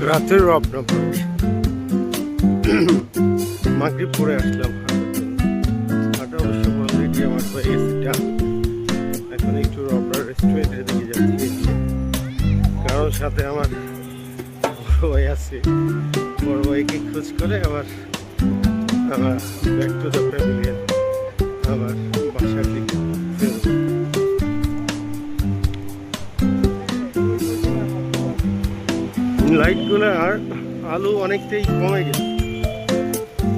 রাতের রবনা পড়ে মাগরিব পরে আসলাম হাঁটা অবশ্য অলরেডি আমার হয়ে গেছে ডান। এখন একটু রবনা রেস্টুরেন্টের দিকে যাচ্ছি, কারণ সাথে আমার বড় ভাই আছে। বড় ভাইকে খোঁজ করে আবার ব্যাক টু দ্য প্যাভিলিয়ন আমার বাসার দিকে ফেরব। লাইটগুলো আর আলো অনেকটাই কমে গেছে,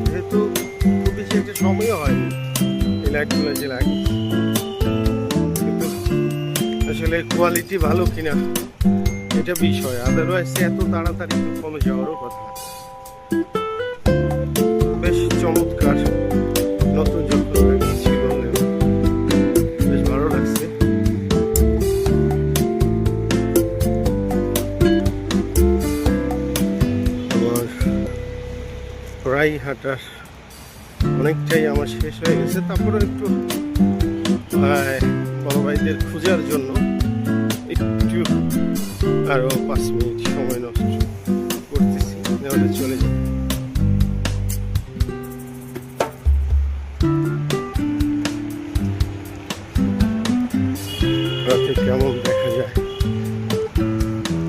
যেহেতু খুব বেশি একটা সময়ও হয়নি এই লাইটগুলো যে লাগিয়েছে। কিন্তু আসলে কোয়ালিটি ভালো কিনা এটা বিষয়, আদারওয়াইজ এত তাড়াতাড়ি তো কমে যাওয়ারও কথা। বেশ চমৎকার, নতুন যখন লাগিয়েছিল বেশ ভালো লাগছে। প্রায় হাঁটার অনেকটাই আমার শেষ হয়ে গেছে, তারপরে একটু বড় ভাইদের খোঁজার জন্য একটু আরো 5 মিনিট সময় নষ্ট করতেছি, নাহলে চলে যাই। রাতে কেমন দেখা যায়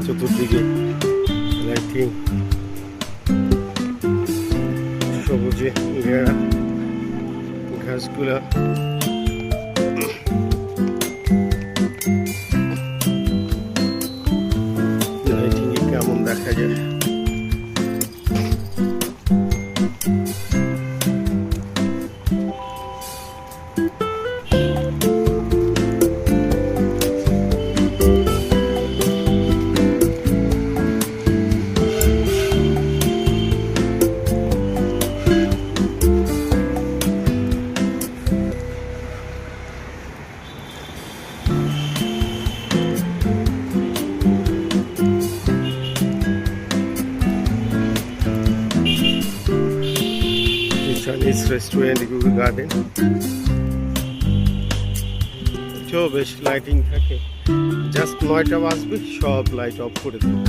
চতুর্দিকে লাইটিং, সবুজে ঘেরা ঘাসগুলা, লাইটিং এ কেমন দেখা যায়। Chinese restaurant, Google Garden. তো বেশ লাইটিং থাকে, জাস্ট 9টা বাজবে সব লাইট অফ করে দেবো।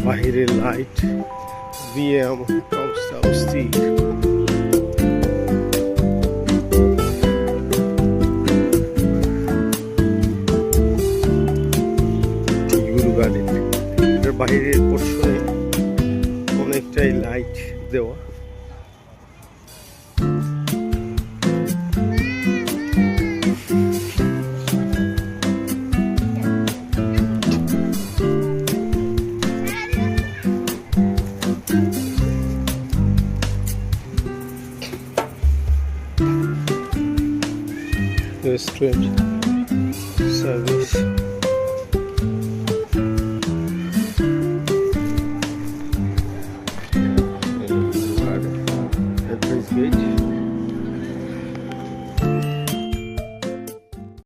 বাহিরের লাইট দিয়ে আমার অবস্থা অস্থির। গুরু গার্ডেন এর বাহিরের পোর্শনে অনেকটাই লাইট দেওয়া। Restaurant